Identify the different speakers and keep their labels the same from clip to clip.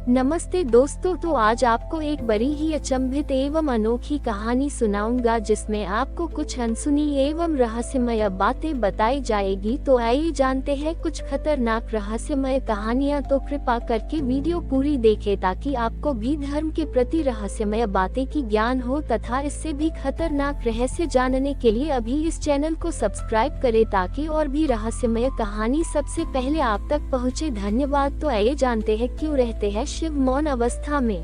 Speaker 1: नमस्ते दोस्तों, तो आज आपको एक बड़ी ही अचंभित एवं अनोखी कहानी सुनाऊंगा जिसमें आपको कुछ अनसुनी एवं रहस्यमय बातें बताई जाएगी। तो आइए जानते हैं कुछ खतरनाक रहस्यमय कहानियां। तो कृपा करके वीडियो पूरी देखें ताकि आपको भी धर्म के प्रति रहस्यमय बातें की ज्ञान हो तथा इससे भी खतरनाक रहस्य जानने के लिए अभी इस चैनल को सब्सक्राइब करें ताकि और भी रहस्यमय कहानी सबसे पहले आप तक पहुँचे। धन्यवाद। तो आइए जानते हैं क्यों रहते हैं शिव मौन अवस्था में।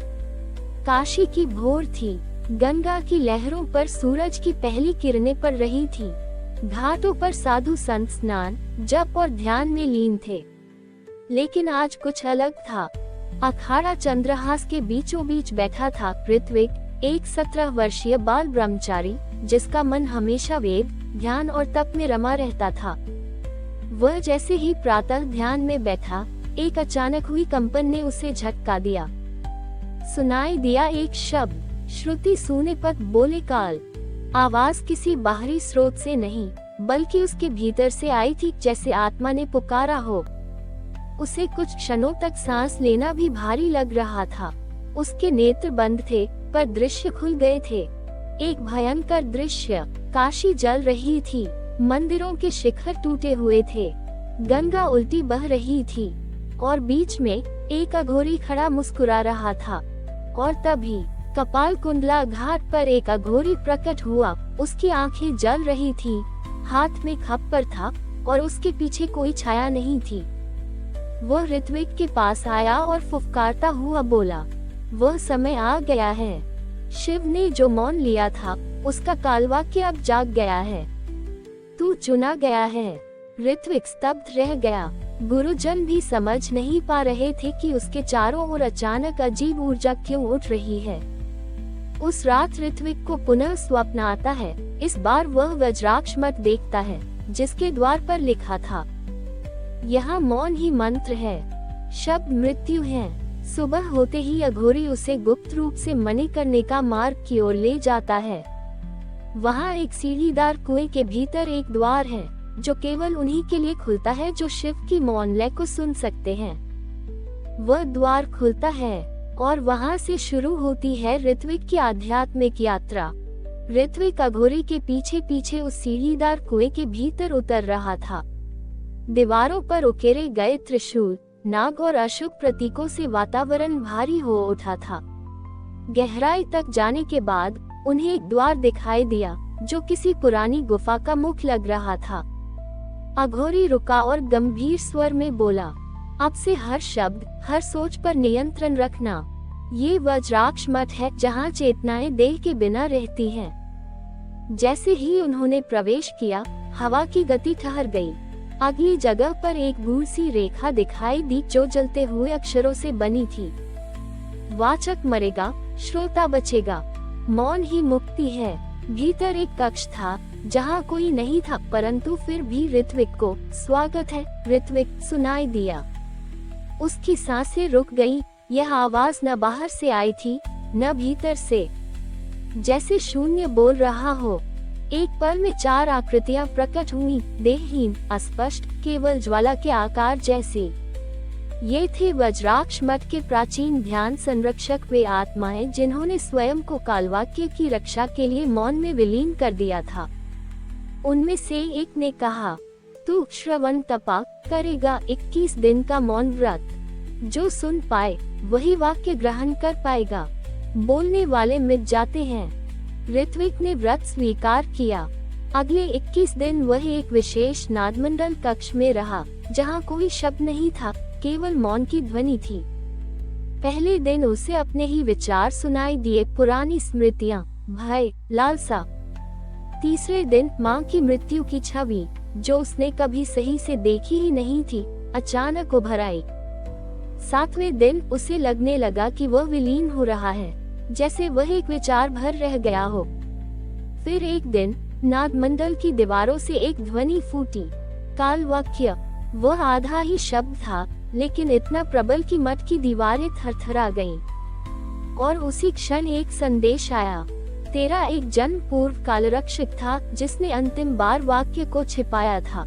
Speaker 1: काशी की भोर थी। गंगा की लहरों पर सूरज की पहली किरणें पड़ रही थी। घाटों पर साधु संत स्नान, जप और ध्यान में लीन थे। लेकिन आज कुछ अलग था। अखाड़ा चंद्रहास के बीचों बीच बैठा था ऋत्विक, एक 17 वर्षीय बाल ब्रह्मचारी जिसका मन हमेशा वेद, ध्यान और तप में रमा रहता था। वह जैसे ही प्रातः ध्यान में बैठा, एक अचानक हुई कंपन ने उसे झटका दिया। सुनाई दिया एक शब्द, श्रुति सूने पद बोले काल। आवाज किसी बाहरी स्रोत से नहीं बल्कि उसके भीतर से आई थी, जैसे आत्मा ने पुकारा हो। उसे कुछ क्षणों तक सांस लेना भी भारी लग रहा था। उसके नेत्र बंद थे पर दृश्य खुल गए थे। एक भयंकर दृश्य। काशी जल रही थी, मंदिरों के शिखर टूटे हुए थे, गंगा उल्टी बह रही थी और बीच में एक अघोरी खड़ा मुस्कुरा रहा था। और तभी कपाल कुंडला घाट पर एक अघोरी प्रकट हुआ। उसकी आंखें जल रही थी, हाथ में खप्पर था और उसके पीछे कोई छाया नहीं थी। वह ऋत्विक के पास आया और फुफकारता हुआ बोला, वह समय आ गया है। शिव ने जो मौन लिया था उसका कालवाक्य अब जाग गया है। तू चुना गया है। ऋत्विक स्तब्ध रह गया। गुरुजन भी समझ नहीं पा रहे थे कि उसके चारों ओर अचानक अजीब ऊर्जा क्यों उठ रही है। उस रात ऋत्विक को पुनः स्वप्न आता है। इस बार वह वज्राक्ष मठ देखता है जिसके द्वार पर लिखा था, यहाँ मौन ही मंत्र है, शब्द मृत्यु है। सुबह होते ही अघोरी उसे गुप्त रूप से मणि करने का मार्ग की ओर ले जाता है। वहाँ एक सीढ़ीदार कुएं के भीतर एक द्वार है जो केवल उन्हीं के लिए खुलता है जो शिव की मौन लय को सुन सकते हैं। वह द्वार खुलता है और वहां से शुरू होती है ऋत्विक की आध्यात्मिक यात्रा। ऋत्विक अघोरी के पीछे पीछे उस सीढ़ीदार कुएं के भीतर उतर रहा था। दीवारों पर उकेरे गए त्रिशूल, नाग और अशुभ प्रतीकों से वातावरण भारी हो उठा था। गहराई तक जाने के बाद उन्हें एक द्वार दिखाई दिया जो किसी पुरानी गुफा का मुख लग रहा था। अघोरी रुका और गंभीर स्वर में बोला, अब से हर शब्द, हर सोच पर नियंत्रण रखना। ये वज्राक्ष मठ है जहाँ चेतनाएं देह के बिना रहती हैं। जैसे ही उन्होंने प्रवेश किया, हवा की गति ठहर गई। अगली जगह पर एक गूढ़ सी रेखा दिखाई दी जो जलते हुए अक्षरों से बनी थी। वाचक मरेगा, श्रोता बचेगा, मौन ही मुक्ति है। भीतर एक कक्ष था जहाँ कोई नहीं था, परंतु फिर भी ऋत्विक को स्वागत है ऋत्विक सुनाई दिया। उसकी सांसें रुक गईं। यह आवाज न बाहर से आई थी न भीतर से, जैसे शून्य बोल रहा हो। एक पल में 4 आकृतियां प्रकट हुई, देहहीन, अस्पष्ट, केवल ज्वाला के आकार जैसी। ये थे वज्राक्ष मठ के प्राचीन ध्यान संरक्षक, वे आत्माएं जिन्होंने स्वयं को कालवाक्य की रक्षा के लिए मौन में विलीन कर दिया था। उनमें से एक ने कहा, तू श्रवण तपा करेगा 21 दिन का मौन व्रत। जो सुन पाए वही वाक्य ग्रहण कर पाएगा। बोलने वाले मिट जाते हैं। ऋत्विक ने व्रत स्वीकार किया। अगले 21 दिन वह एक विशेष नादमंडल कक्ष में रहा जहाँ कोई शब्द नहीं था, केवल मौन की ध्वनि थी। पहले दिन उसे अपने ही विचार सुनाई दिए, पुरानी स्मृतियाँ, भय, लालसा। तीसरे दिन माँ की मृत्यु की छवि जो उसने कभी सही से देखी ही नहीं थी, अचानक उभर आई। 7वें दिन उसे लगने लगा कि वह विलीन हो रहा है, जैसे वह एक विचार भर रह गया हो। फिर एक दिन नादमंडल की दीवारों से एक ध्वनि फूटी, कालवाक्य। वह आधा ही शब्द था लेकिन इतना प्रबल कि मठ की दीवारें थरथरा गईं। और उसी क्षण एक संदेश आया, तेरा एक जन्म पूर्व कालरक्षक था जिसने अंतिम बार वाक्य को छिपाया था।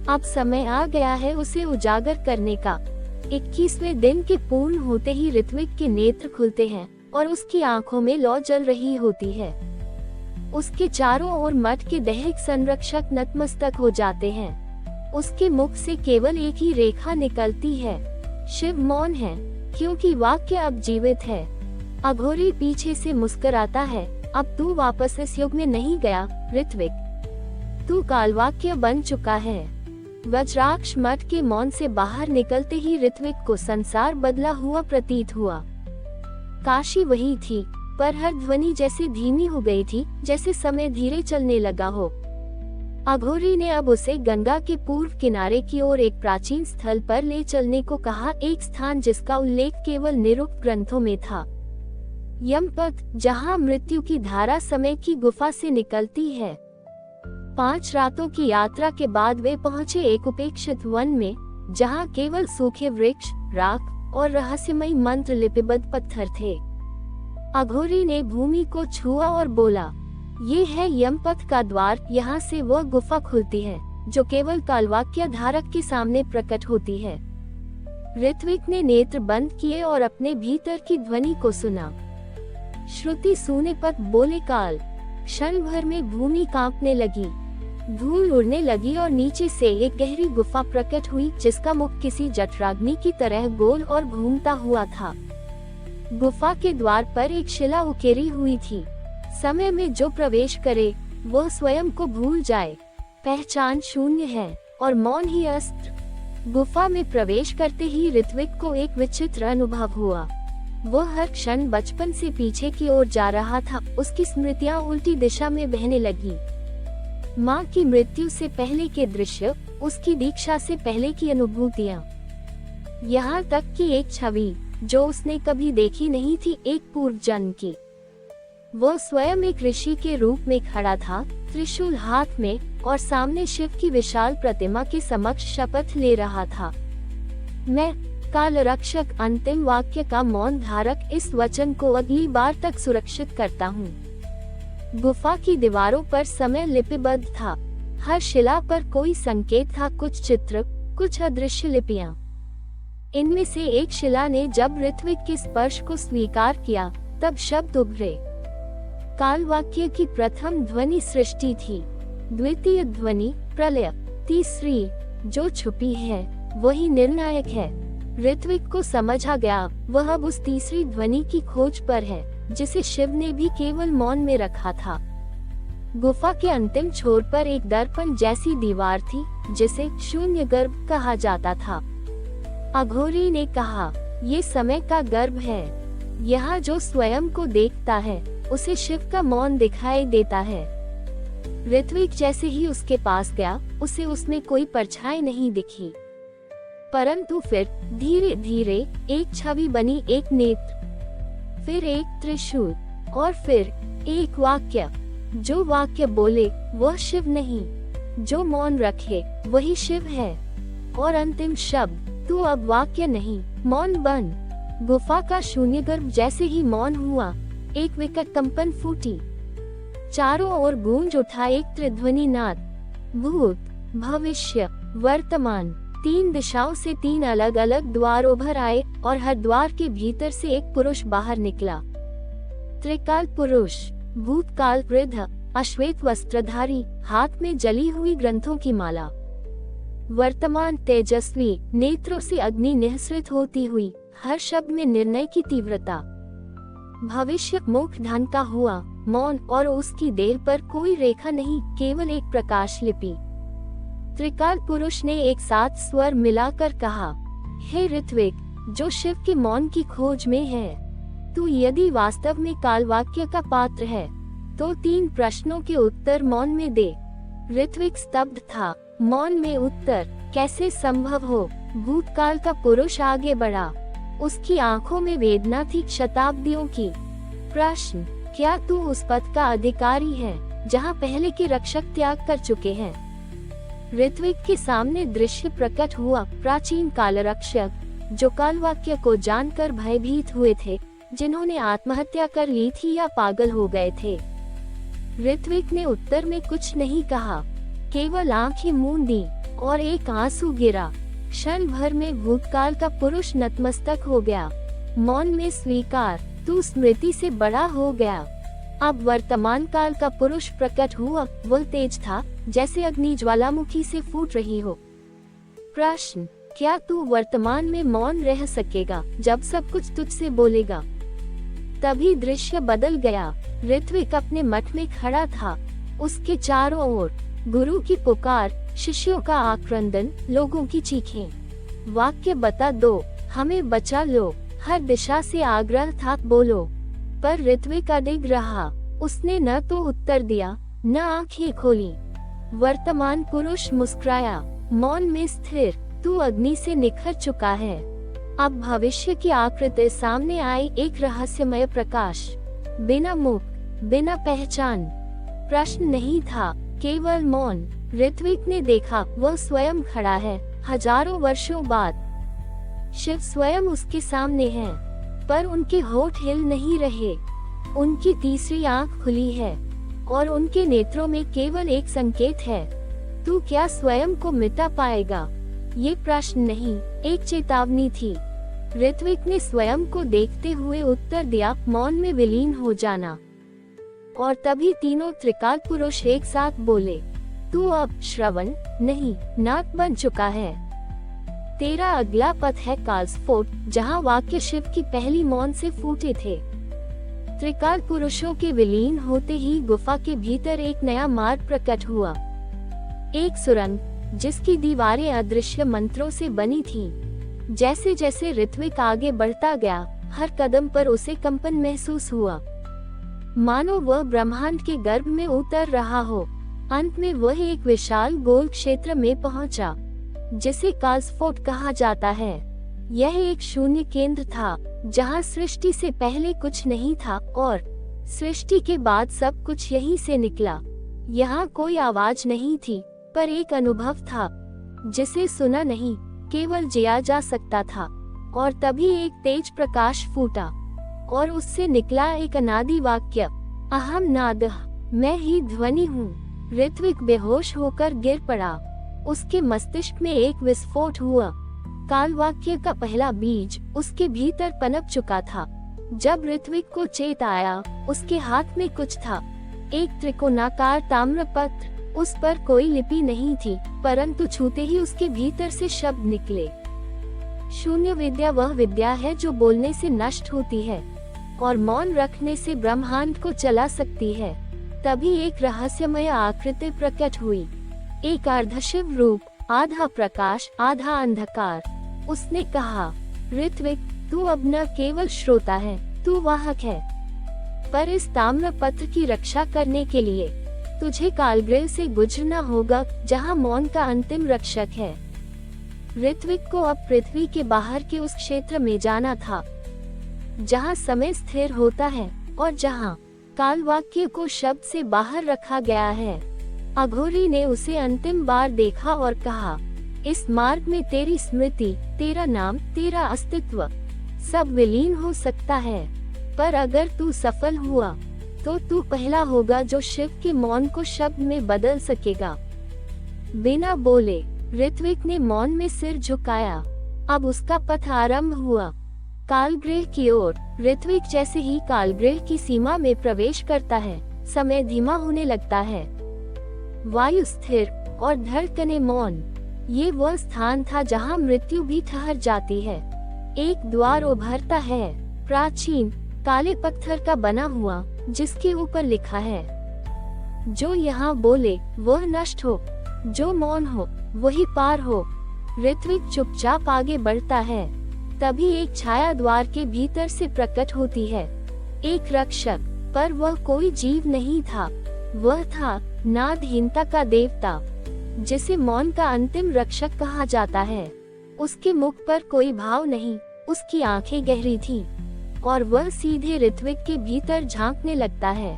Speaker 1: अब समय आ गया है उसे उजागर करने का। 21वें दिन के पूर्ण होते ही ऋत्विक के नेत्र खुलते हैं और उसकी आंखों में लौ जल रही होती है। उसके चारों ओर मठ के दैहिक संरक्षक नतमस्तक हो जाते हैं। उसके मुख से केवल एक ही रेखा निकलती है। शिव मौन है, क्योंकि वाक्य अब जीवित है। अघोरी पीछे से मुस्कुराता है, अब तू वापस इस युग में नहीं गया ऋत्विक, तू कालवाक्य बन चुका है। वज्राक्ष मठ के मौन से बाहर निकलते ही ऋत्विक को संसार बदला हुआ प्रतीत हुआ। काशी वही थी, पर हर ध्वनि जैसे धीमी हो गई थी, जैसे समय धीरे चलने लगा हो। अघोरी ने अब उसे गंगा के पूर्व किनारे की ओर एक प्राचीन स्थल पर ले चलने को कहा, एक स्थान जिसका उल्लेख केवल निरुक्त ग्रंथों में था। यमपथ, जहाँ मृत्यु की धारा समय की गुफा से निकलती है। 5 रातों की यात्रा के बाद वे पहुँचे एक उपेक्षित वन में, जहाँ केवल सूखे वृक्ष, राख और रहस्यमयी मंत्र लिपिबद्ध पत्थर थे। अघोरी ने भूमि को छुआ और बोला, ये है यमपथ का द्वार, यहाँ से वह गुफा खुलती है जो केवल कालवाक्य धारक के सामने प्रकट होती है। ऋत्विक ने नेत्र बंद किए और अपने भीतर की ध्वनि को सुना। श्रुति सूने पर बोले काल। क्षण भर में भूमि कांपने लगी, धूल उड़ने लगी और नीचे से एक गहरी गुफा प्रकट हुई, जिसका मुख किसी जठराग्नि की तरह गोल और घूमता हुआ था। गुफा के द्वार पर एक शिला उकेरी हुई थी। समय में जो प्रवेश करे वह स्वयं को भूल जाए। पहचान शून्य है और मौन ही अस्त्र। गुफा में प्रवेश करते ही ऋत्विक को एक विचित्र अनुभव हुआ। वह हर क्षण बचपन से पीछे की ओर जा रहा था। उसकी स्मृतियां उल्टी दिशा में बहने लगी। माँ की मृत्यु से पहले के दृश्य, उसकी दीक्षा से पहले की अनुभूतियां, यहाँ तक कि एक छवि जो उसने कभी देखी नहीं थी, एक पूर्व जन्म की। वह स्वयं एक ऋषि के रूप में खड़ा था, त्रिशूल हाथ में, और सामने शिव की विशाल प्रतिमा के समक्ष शपथ ले रहा था। मैं काल रक्षक, अंतिम वाक्य का मौन धारक, इस वचन को अगली बार तक सुरक्षित करता हूँ। गुफा की दीवारों पर समय लिपिबद्ध था। हर शिला पर कोई संकेत था, कुछ चित्र, कुछ अदृश्य लिपियां। इनमें से एक शिला ने जब ऋत्विक के स्पर्श को स्वीकार किया, तब शब्द उभरे। काल वाक्य की प्रथम ध्वनि सृष्टि थी, द्वितीय ध्वनि प्रलय, तीसरी जो छुपी है वही निर्णायक है। ऋत्विक को समझ आ गया, वह अब उस तीसरी ध्वनि की खोज पर है, जिसे शिव ने भी केवल मौन में रखा था। गुफा के अंतिम छोर पर एक दर्पण जैसी दीवार थी, जिसे शून्य गर्भ कहा जाता था। अघोरी ने कहा, ये समय का गर्भ है। यहाँ जो स्वयं को देखता है उसे शिव का मौन दिखाई देता है। ऋत्विक जैसे ही उसके पास गया, उसे उसमें कोई परछाई नहीं दिखी, परंतु फिर धीरे धीरे एक छवि बनी, एक नेत्र, फिर एक त्रिशूल, और फिर एक वाक्य। जो वाक्य बोले वह शिव नहीं, जो मौन रखे वही शिव है। और अंतिम शब्द, तू अब वाक्य नहीं, मौन बन। गुफा का शून्य गर्भ जैसे ही मौन हुआ, एक विकट कंपन फूटी। चारों ओर गूंज उठा एक त्रिध्वनि नाद। भूत, भविष्य, वर्तमान, 3 दिशाओं से 3 अलग अलग द्वार उभर आए, और हर द्वार के भीतर से एक पुरुष बाहर निकला। त्रिकाल पुरुष, भूतकाल वृद्ध, अश्वेत वस्त्रधारी, हाथ में जली हुई ग्रंथों की माला। वर्तमान तेजस्वी, नेत्रों से अग्नि निःसृत होती हुई, हर शब्द में निर्णय की तीव्रता। भविष्य मुख ढंका हुआ, मौन, और उसकी देह पर कोई रेखा नहीं, केवल एक प्रकाश लिपि। त्रिकाल पुरुष ने एक साथ स्वर मिलाकर कहा, हे ऋत्विक, जो शिव के मौन की खोज में है, तू यदि वास्तव में कालवाक्य का पात्र है, तो 3 प्रश्नों के उत्तर मौन में दे। ऋत्विक स्तब्ध था, मौन में उत्तर कैसे संभव हो? भूतकाल का पुरुष आगे बढ़ा, उसकी आंखों में वेदना थी शताब्दियों की। प्रश्न, क्या तू उस पद का अधिकारी है जहां पहले के रक्षक त्याग कर चुके हैं? ऋत्विक के सामने दृश्य प्रकट हुआ, प्राचीन काल रक्षक, जो कालवाक्य को जानकर भयभीत हुए थे, जिन्होंने आत्महत्या कर ली थी या पागल हो गए थे। ऋत्विक ने उत्तर में कुछ नहीं कहा, केवल आंखें मूंद दी और एक आंसू गिरा। क्षण भर में भूतकाल का पुरुष नतमस्तक हो गया। मौन में स्वीकार, तू स्मृति से बड़ा हो गया। अब वर्तमान काल का पुरुष प्रकट हुआ। वह तेज था जैसे अग्नि ज्वालामुखी से फूट रही हो। प्रश्न, क्या तू वर्तमान में मौन रह सकेगा जब सब कुछ तुझसे बोलेगा? तभी दृश्य बदल गया। ऋत्विक अपने मठ में खड़ा था। उसके चारों ओर गुरु की पुकार, शिष्यों का आक्रंदन, लोगों की चीखें। वाक्य बता दो, हमें बचा लो, हर दिशा से आग्रह था, बोलो। पर ऋत्विक अडिग रहा। उसने न तो उत्तर दिया, न आंखें खोली। वर्तमान पुरुष मुस्कुराया, मौन में स्थिर, तू अग्नि से निखर चुका है। अब भविष्य की आकृति सामने आई, एक रहस्यमय प्रकाश, बिना मुख, बिना पहचान। प्रश्न नहीं था, केवल मौन। ऋत्विक ने देखा, वह स्वयं खड़ा है, हजारों वर्षों बाद। शिव स्वयं उसके सामने है, पर उनके होठ हिल नहीं रहे। उनकी तीसरी आंख खुली है और उनके नेत्रों में केवल एक संकेत है, तू क्या स्वयं को मिटा पाएगा? ये प्रश्न नहीं, एक चेतावनी थी। ऋत्विक ने स्वयं को देखते हुए उत्तर दिया, मौन में विलीन हो जाना। और तभी तीनों त्रिकाल पुरुष एक साथ बोले, तू अब श्रवण नहीं, नाक बन चुका है। तेरा अगला पथ है कालस्फोट, जहाँ वाक्य शिव की पहली मौन से फूटे थे। त्रिकाल पुरुषों के विलीन होते ही गुफा के भीतर एक नया मार्ग प्रकट हुआ। एक सुरंग, जिसकी दीवारें अदृश्य मंत्रों से बनी थीं। जैसे जैसे ऋत्विक आगे बढ़ता गया, हर कदम पर उसे कंपन महसूस हुआ, मानो वह ब्रह्मांड के गर्भ में उतर रहा हो। अंत में वह एक विशाल गोल क्षेत्र में पहुंचा, जिसे कालस्फोट कहा जाता है। यह एक शून्य केंद्र था, जहां सृष्टि से पहले कुछ नहीं था और सृष्टि के बाद सब कुछ यहीं से निकला। यहाँ कोई आवाज नहीं थी, पर एक अनुभव था, जिसे सुना नहीं, केवल जिया जा सकता था। और तभी एक तेज प्रकाश फूटा और उससे निकला एक अनादि वाक्य, अहम नादः, मैं ही ध्वनि हूँ। ऋत्विक बेहोश होकर गिर पड़ा। उसके मस्तिष्क में एक विस्फोट हुआ। काल वाक्य का पहला बीज उसके भीतर पनप चुका था। जब ऋत्विक को चेत आया, उसके हाथ में कुछ था, एक त्रिकोणाकार ताम्रपत्र। उस पर कोई लिपि नहीं थी, परंतु छूते ही उसके भीतर से शब्द निकले। शून्य विद्या वह विद्या है जो बोलने से नष्ट होती है और मौन रखने से ब्रह्मांड को चला सकती है। तभी एक रहस्यमय आकृति प्रकट हुई, एक अर्धशिव रूप, आधा प्रकाश आधा अंधकार। उसने कहा, ऋत्विक, तू अब न केवल श्रोता है, तू वाहक है। पर इस ताम्रपत्र की रक्षा करने के लिए तुझे कालगृह से गुजरना होगा, जहां मौन का अंतिम रक्षक है। ऋत्विक को अब पृथ्वी के बाहर के उस क्षेत्र में जाना था, जहां समय स्थिर होता है और जहां काल वाक्य को शब्द से बाहर रखा गया है। अघोरी ने उसे अंतिम बार देखा और कहा, इस मार्ग में तेरी स्मृति, तेरा नाम, तेरा अस्तित्व सब विलीन हो सकता है, पर अगर तू सफल हुआ तो तू पहला होगा जो शिव के मौन को शब्द में बदल सकेगा। बिना बोले ऋत्विक ने मौन में सिर झुकाया। अब उसका पथ आरंभ हुआ, कालगृह की ओर। ऋत्विक जैसे ही कालगृह की सीमा में प्रवेश करता है, समय धीमा होने लगता है, वायु स्थिर और धड़कनें मौन। ये वह स्थान था जहां मृत्यु भी ठहर जाती है। एक द्वार उभरता है, प्राचीन काले पत्थर का बना हुआ, जिसके ऊपर लिखा है, जो यहाँ बोले वह नष्ट हो, जो मौन हो वही पार हो। ऋत्विक चुपचाप आगे बढ़ता है। तभी एक छाया द्वार के भीतर से प्रकट होती है, एक रक्षक, पर वह कोई जीव नहीं था। वह था नादहीनता का देवता, जिसे मौन का अंतिम रक्षक कहा जाता है। उसके मुख पर कोई भाव नहीं, उसकी आंखें गहरी थीं, और वह सीधे ऋत्विक के भीतर झांकने लगता है।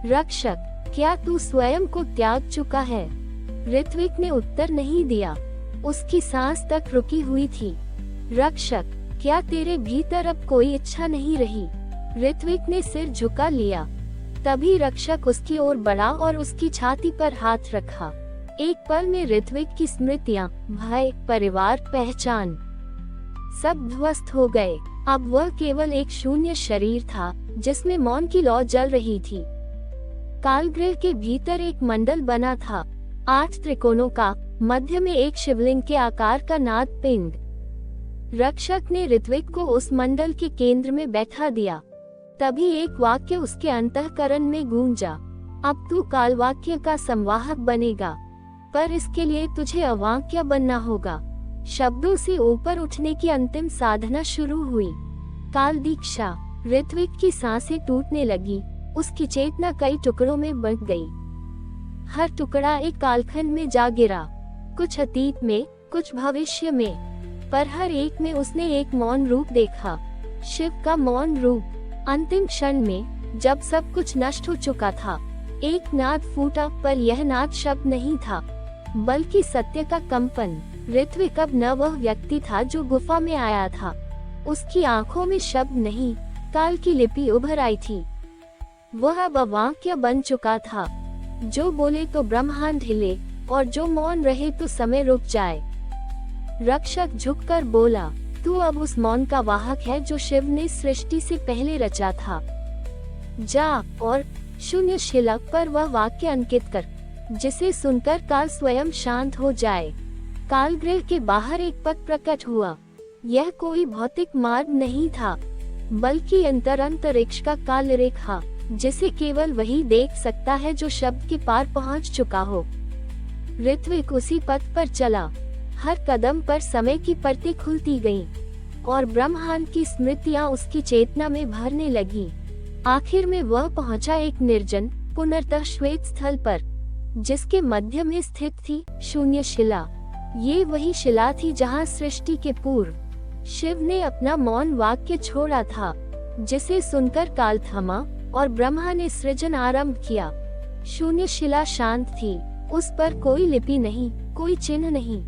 Speaker 1: रक्षक, क्या तू स्वयं को त्याग चुका है? ऋत्विक ने उत्तर नहीं दिया, उसकी सांस तक रुकी हुई थी। रक्षक, क्या तेरे भीतर अब कोई इच्छा नहीं रही? ऋत्विक ने सिर झुका लिया। तभी रक्षक उसकी ओर बढ़ा और उसकी छाती पर हाथ रखा। एक पल में ऋत्विक की स्मृतियाँ, भय, परिवार, पहचान सब ध्वस्त हो गए। अब वह केवल एक शून्य शरीर था जिसमें मौन की लौ जल रही थी। कालगृह के भीतर एक मंडल बना था, 8 त्रिकोणों का, मध्य में एक शिवलिंग के आकार का नाद पिंड। रक्षक ने ऋत्विक को उस मंडल के केंद्र में बैठा दिया। तभी एक वाक्य उसके अंतःकरण में गूंजा, अब तू कालवाक्य का संवाहक बनेगा, पर इसके लिए तुझे अवाक्य बनना होगा। शब्दों से ऊपर उठने की अंतिम साधना शुरू हुई। काल दीक्षा। ऋत्विक की सांसें टूटने लगी, उसकी चेतना कई टुकड़ों में बंट गई। हर टुकड़ा एक कालखंड में जा गिरा, कुछ अतीत में, कुछ भविष्य में, पर हर एक में उसने एक मौन रूप देखा, शिव का मौन रूप। अंतिम क्षण में, जब सब कुछ नष्ट हो चुका था, एक नाद फूटा, पर यह नाद शब्द नहीं था, बल्कि सत्य का कंपन। ऋत्विक अब न वह व्यक्ति था जो गुफा में आया था। उसकी आंखों में शब्द नहीं, काल की लिपि उभर आई थी। वह अब अवाक्य बन चुका था। जो बोले तो ब्रह्मांड हिले, और जो मौन रहे तो समय रुक जाए। रक्षक झुककर बोला, तू अब उस मौन का वाहक है जो शिव ने सृष्टि से पहले रचा था। जा और शून्य शिला पर वह वाक्य अंकित कर, जिसे सुनकर काल स्वयं शांत हो जाए। कालगृह के बाहर एक पथ प्रकट हुआ। यह कोई भौतिक मार्ग नहीं था, बल्कि अंतरिक्ष का काल रेखा, जिसे केवल वही देख सकता है जो शब्द के पार पहुंच चुका हो। ऋत्विक उसी पथ पर चला। हर कदम पर समय की परतें खुलती गईं, और ब्रह्मांड की स्मृतियां उसकी चेतना में भरने लगी। आखिर में वह पहुंचा एक निर्जन, पुनर्तः श्वेत स्थल पर, जिसके मध्य में स्थित थी शून्य शिला। ये वही शिला थी जहां सृष्टि के पूर्व शिव ने अपना मौन वाक्य छोड़ा था, जिसे सुनकर काल थमा और ब्रह्मा ने सृजन आरंभ किया। शून्य शिला शांत थी, उस पर कोई लिपि नहीं, कोई चिन्ह नहीं।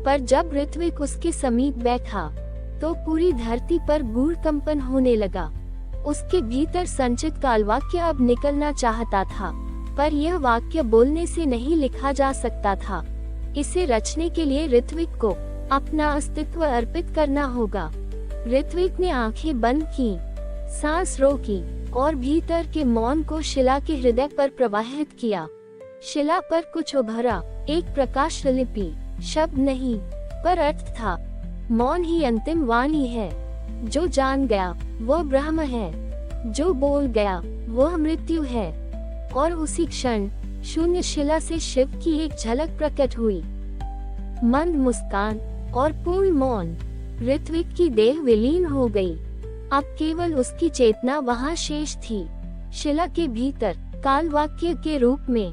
Speaker 1: पर जब ऋत्विक उसके समीप बैठा, तो पूरी धरती पर गूढ़ कंपन होने लगा। उसके भीतर संचित कालवाक्य अब निकलना चाहता था, पर यह वाक्य बोलने से नहीं लिखा जा सकता था। इसे रचने के लिए ऋत्विक को अपना अस्तित्व अर्पित करना होगा। ऋत्विक ने आंखें बंद की, सांस रोकी, और भीतर के मौन को शिला के हृदय पर प्रवाहित किया। शिला पर कुछ उभरा, एक प्रकाश लिपि, शब्द नहीं, पर अर्थ था। मौन ही अंतिम वाणी है। जो जान गया वह ब्रह्म है, जो बोल गया वह मृत्यु है। और उसी क्षण शून्य शिला से शिव की एक झलक प्रकट हुई, मंद मुस्कान और पूर्ण मौन। ऋत्विक की देह विलीन हो गई। अब केवल उसकी चेतना वहां शेष थी। शिला के भीतर कालवाक्य के रूप में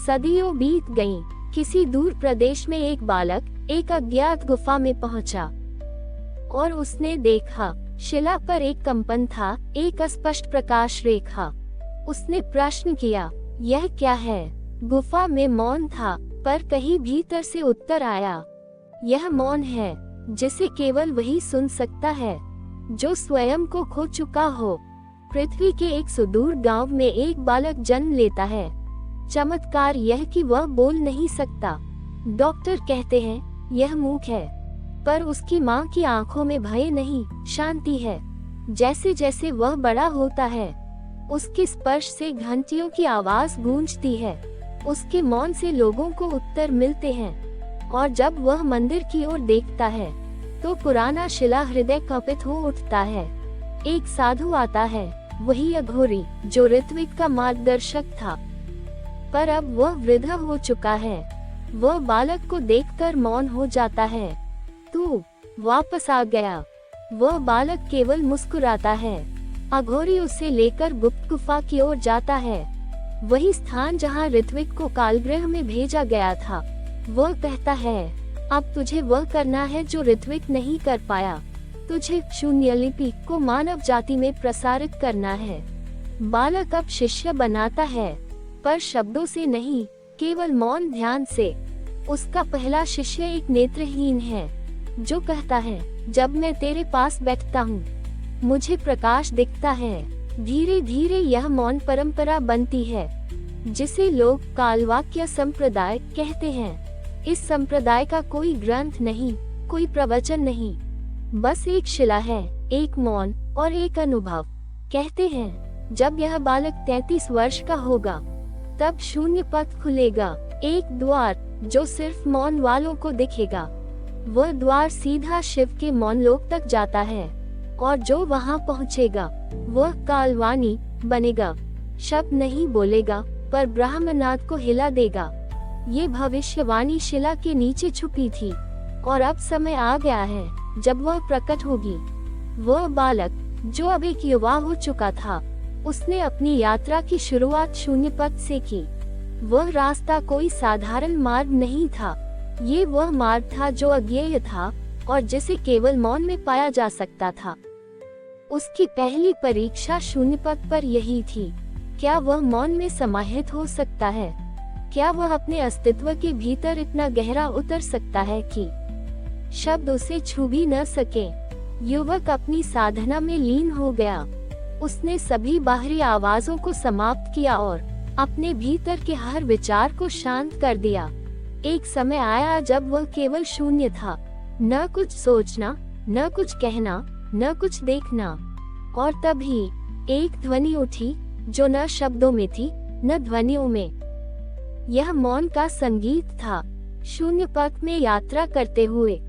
Speaker 1: सदियों बीत गईं। किसी दूर प्रदेश में एक बालक एक अज्ञात गुफा में पहुंचा, और उसने देखा शिला पर एक कंपन था, एक अस्पष्ट प्रकाश रेखा। उसने प्रश्न किया, यह क्या है? गुफा में मौन था, पर कहीं भीतर से उत्तर आया, यह मौन है जिसे केवल वही सुन सकता है जो स्वयं को खो चुका हो। पृथ्वी के एक सुदूर गांव में एक बालक जन्म लेता है। चमत्कार यह कि वह बोल नहीं सकता। डॉक्टर कहते हैं यह मूक है, पर उसकी माँ की आंखों में भय नहीं, शांति है। जैसे जैसे वह बड़ा होता है, उसके स्पर्श से घंटियों की आवाज गूंजती है, उसके मौन से लोगों को उत्तर मिलते हैं। और जब वह मंदिर की ओर देखता है, तो पुराना शिला हृदय कंपित हो उठता है। एक साधु आता है, वही अघोरी जो ऋत्विक का मार्गदर्शक था, पर अब वह वृद्ध हो चुका है। वह बालक को देखकर मौन हो जाता है। तू वापस आ गया। वह बालक केवल मुस्कुराता है। अघोरी उसे लेकर गुप्त गुफा की ओर जाता है, वही स्थान जहां ऋत्विक को कालगृह में भेजा गया था। वह कहता है, अब तुझे वह करना है जो ऋत्विक नहीं कर पाया। तुझे शून्य लिपि को मानव जाति में प्रसारित करना है। बालक अब शिष्य बनाता है, पर शब्दों से नहीं, केवल मौन ध्यान से। उसका पहला शिष्य एक नेत्रहीन है, जो कहता है, जब मैं तेरे पास बैठता हूँ, मुझे प्रकाश दिखता है। धीरे धीरे यह मौन परंपरा बनती है। जिसे लोग कालवाक्य संप्रदाय कहते हैं। इस संप्रदाय का कोई ग्रंथ नहीं, कोई प्रवचन नहीं, बस एक शिला है, एक मौन और एक अनुभव। कहते हैं जब यह बालक 33 वर्ष का होगा तब शून्य पथ खुलेगा, एक द्वार जो सिर्फ मौन वालों को दिखेगा। वह द्वार सीधा शिव के मौन लोक तक जाता है और जो वहां पहुंचेगा वह कालवानी बनेगा। शब्द नहीं बोलेगा पर ब्रह्मनाद को हिला देगा। ये भविष्यवाणी शिला के नीचे छुपी थी और अब समय आ गया है जब वह प्रकट होगी। वह बालक जो अब एक युवा हो चुका था, उसने अपनी यात्रा की शुरुआत शून्य पथ से की। वह रास्ता कोई साधारण मार्ग नहीं था, ये वह मार्ग था जो अज्ञेय था और जिसे केवल मौन में पाया जा सकता था। उसकी पहली परीक्षा शून्य पथ पर यही थी, क्या वह मौन में समाहित हो सकता है? क्या वह अपने अस्तित्व के भीतर इतना गहरा उतर सकता है कि शब्द उसे छू भी न सके? युवक अपनी साधना में लीन हो गया। उसने सभी बाहरी आवाजों को समाप्त किया और अपने भीतर के हर विचार को शांत कर दिया। एक समय आया जब वह केवल शून्य था, न कुछ सोचना, न कुछ कहना, न कुछ देखना। और तभी एक ध्वनि उठी जो न शब्दों में थी न ध्वनियों में। यह मौन का संगीत था। शून्य पथ में यात्रा करते हुए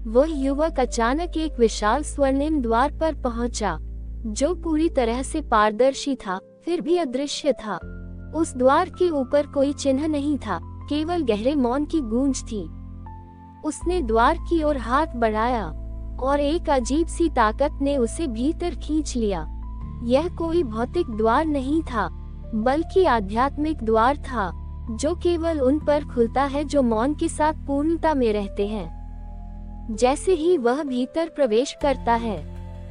Speaker 1: वह युवक अचानक एक विशाल स्वर्णिम द्वार पर पहुंचा, जो पूरी तरह से पारदर्शी था फिर भी अदृश्य था। उस द्वार के ऊपर कोई चिन्ह नहीं था, केवल गहरे मौन की गूंज थी। उसने द्वार की ओर हाथ बढ़ाया और एक अजीब सी ताकत ने उसे भीतर खींच लिया। यह कोई भौतिक द्वार नहीं था, बल्कि आध्यात्मिक द्वार था, जो केवल उन पर खुलता है जो मौन के साथ पूर्णता में रहते हैं। जैसे ही वह भीतर प्रवेश करता है,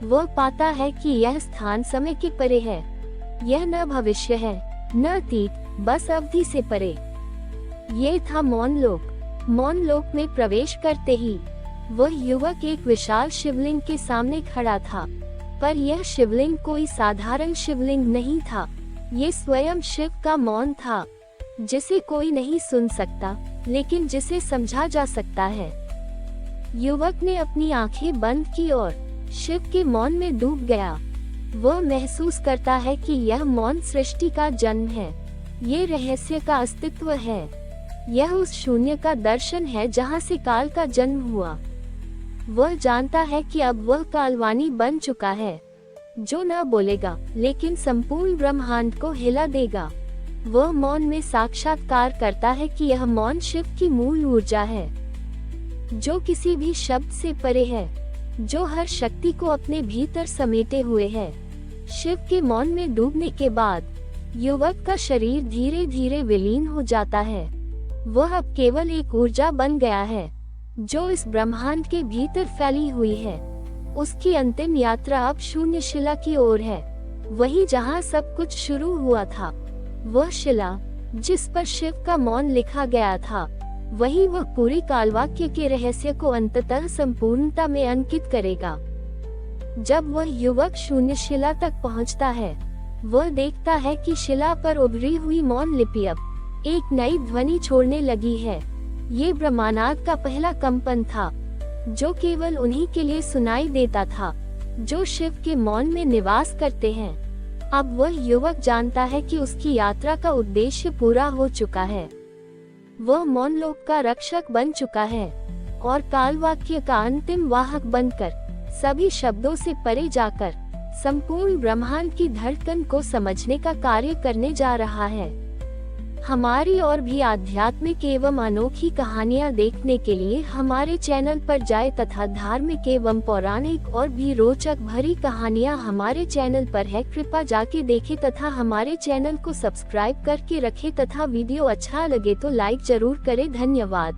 Speaker 1: वह पाता है कि यह स्थान समय के परे है। यह न भविष्य है, न अतीत, बस अवधि से परे। ये था मौन लोक। मौन लोक में प्रवेश करते ही वह युवक एक विशाल शिवलिंग के सामने खड़ा था, पर यह शिवलिंग कोई साधारण शिवलिंग नहीं था। ये स्वयं शिव का मौन था, जिसे कोई नहीं सुन सकता, लेकिन जिसे समझा जा सकता है। युवक ने अपनी आंखें बंद की और शिव के मौन में डूब गया। वह महसूस करता है कि यह मौन सृष्टि का जन्म है, ये रहस्य का अस्तित्व है। यह उस शून्य का दर्शन है जहाँ से काल का जन्म हुआ। वह जानता है कि अब वह कालवानी बन चुका है, जो न बोलेगा लेकिन संपूर्ण ब्रह्मांड को हिला देगा। वह मौन में साक्षात्कार करता है कि यह मौन शिव की मूल ऊर्जा है, जो किसी भी शब्द से परे है, जो हर शक्ति को अपने भीतर समेटे हुए है। शिव के मौन में डूबने के बाद युवक का शरीर धीरे धीरे विलीन हो जाता है। वह अब केवल एक ऊर्जा बन गया है, जो इस ब्रह्मांड के भीतर फैली हुई है। उसकी अंतिम यात्रा अब शून्य शिला की ओर है, वही जहाँ सब कुछ शुरू हुआ था। वह शिला जिस पर शिव का मौन लिखा गया था, वही वह पूरी कालवाक्य के रहस्य को अंततः संपूर्णता में अंकित करेगा। जब वह युवक शून्य शिला तक पहुंचता है, वह देखता है कि शिला पर उभरी हुई मौन लिपि अब एक नई ध्वनि छोड़ने लगी है। ये ब्रह्मांड का पहला कंपन था, जो केवल उन्हीं के लिए सुनाई देता था, जो शिव के मौन में निवास करते हैं। अब वह युवक जानता है कि उसकी यात्रा का उद्देश्य पूरा हो चुका है। वह मौन लोक का रक्षक बन चुका है और कालवाक्य का अंतिम वाहक बनकर सभी शब्दों से परे जाकर संपूर्ण ब्रह्मांड की धड़कन को समझने का कार्य करने जा रहा है। हमारी और भी आध्यात्मिक एवं अनोखी कहानियाँ देखने के लिए हमारे चैनल पर जाएं तथा धार्मिक एवं पौराणिक और भी रोचक भरी कहानियाँ हमारे चैनल पर है। कृपया जाके देखें तथा हमारे चैनल को सब्सक्राइब करके रखें तथा वीडियो अच्छा लगे तो लाइक जरूर करें। धन्यवाद।